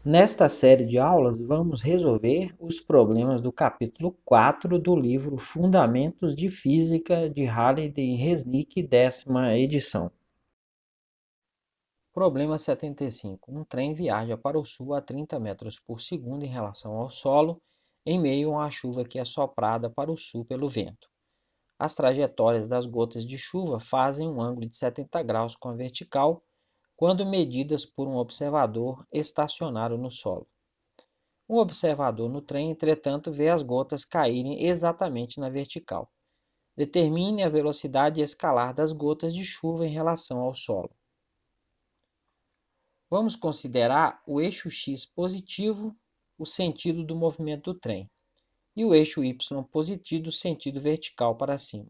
Nesta série de aulas, vamos resolver os problemas do capítulo 4 do livro Fundamentos de Física de Halliday e Resnick, 10ª edição. Problema 75. Um trem viaja para o sul a 30 metros por segundo em relação ao solo, em meio a uma chuva que é soprada para o sul pelo vento. As trajetórias das gotas de chuva fazem um ângulo de 70 graus com a vertical, quando medidas por um observador estacionário no solo. Um observador no trem, entretanto, vê as gotas caírem exatamente na vertical. Determine a velocidade escalar das gotas de chuva em relação ao solo. Vamos considerar o eixo x positivo, o sentido do movimento do trem, e o eixo y positivo, o sentido vertical para cima.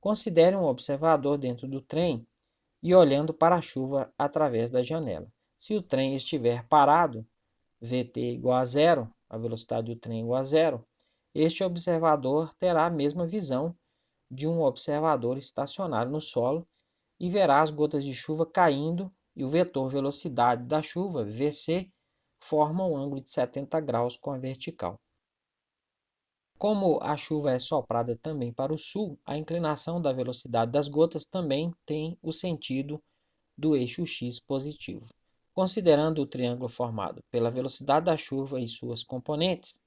Considere um observador dentro do trem e olhando para a chuva através da janela. Se o trem estiver parado, Vt igual a zero, a velocidade do trem igual a zero, este observador terá a mesma visão de um observador estacionário no solo e verá as gotas de chuva caindo e o vetor velocidade da chuva, Vc, forma um ângulo de 70 graus com a vertical. Como a chuva é soprada também para o sul, a inclinação da velocidade das gotas também tem o sentido do eixo x positivo. Considerando o triângulo formado pela velocidade da chuva e suas componentes,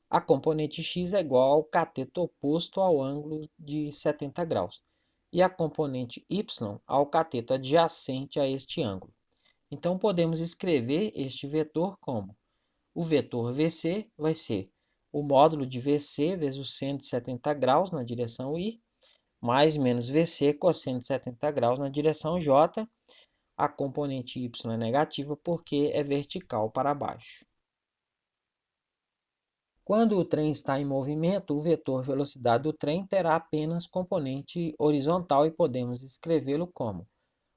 a componente x é igual ao cateto oposto ao ângulo de 70 graus e a componente y ao cateto adjacente a este ângulo. Então, podemos escrever este vetor como o vetor VC vai ser o módulo de VC vezes o seno de 70 graus na direção I, mais menos VC cosseno de 70 graus na direção J. A componente y é negativa porque é vertical para baixo. Quando o trem está em movimento, o vetor velocidade do trem terá apenas componente horizontal e podemos escrevê-lo como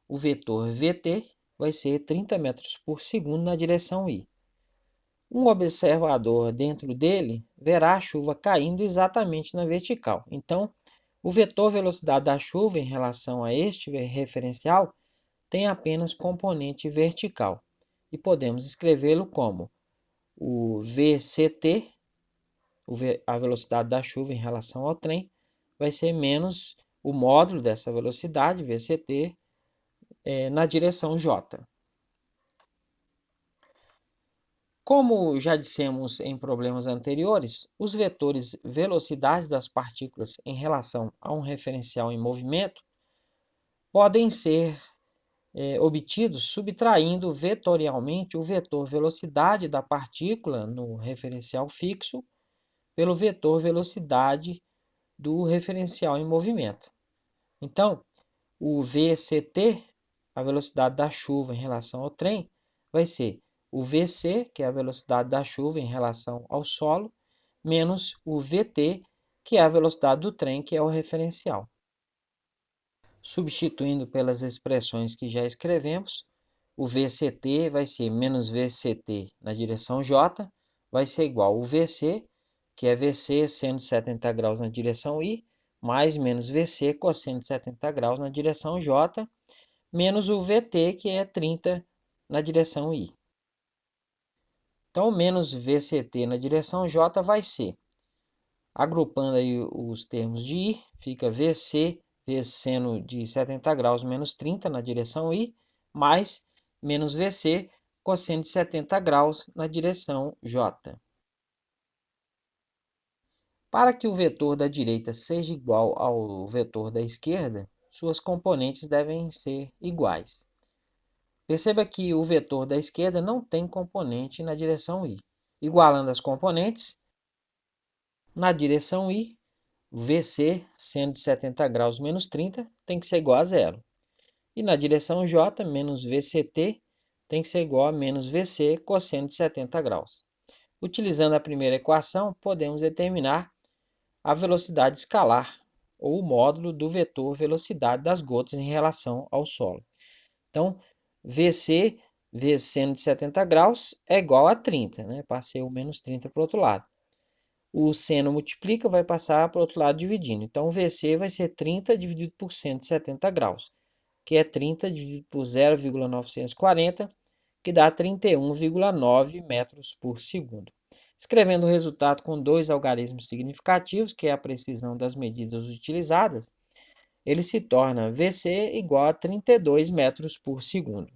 o vetor Vt vai ser 30 metros por segundo na direção I. Um observador dentro dele verá a chuva caindo exatamente na vertical. Então, o vetor velocidade da chuva em relação a este referencial tem apenas componente vertical. E podemos escrevê-lo como o VCT, a velocidade da chuva em relação ao trem, vai ser menos o módulo dessa velocidade, VCT, na direção J. Como já dissemos em problemas anteriores, os vetores velocidades das partículas em relação a um referencial em movimento podem ser obtidos subtraindo vetorialmente o vetor velocidade da partícula no referencial fixo pelo vetor velocidade do referencial em movimento. Então, o VCT, a velocidade da chuva em relação ao trem, vai ser o VC, que é a velocidade da chuva em relação ao solo, menos o VT, que é a velocidade do trem, que é o referencial. Substituindo pelas expressões que já escrevemos, o VCT vai ser menos VCT na direção J, vai ser igual ao VC, que é VC seno de 70 graus na direção I, mais menos VC cosseno de 70 graus na direção J, menos o VT, que é 30 na direção I. Então, menos VCT na direção J vai ser, agrupando aí os termos de I, fica VC vezes seno de 70 graus menos 30 na direção I, mais menos VC cosseno de 70 graus na direção J. Para que o vetor da direita seja igual ao vetor da esquerda, suas componentes devem ser iguais. Perceba que o vetor da esquerda não tem componente na direção I. Igualando as componentes, na direção I, VC, seno de 70 graus menos 30, tem que ser igual a zero. E na direção J, menos VCT, tem que ser igual a menos VC cosseno de 70 graus. Utilizando a primeira equação, podemos determinar a velocidade escalar, ou o módulo do vetor velocidade das gotas em relação ao solo. Então, VC vezes seno de 70 graus é igual a 30, né? Passei o menos 30 para o outro lado. O seno multiplica, vai passar para o outro lado dividindo. Então, o VC vai ser 30 dividido por seno de 70 graus, que é 30 dividido por 0,940, que dá 31,9 metros por segundo. Escrevendo o resultado com dois algarismos significativos, que é a precisão das medidas utilizadas, ele se torna VC igual a 32 metros por segundo.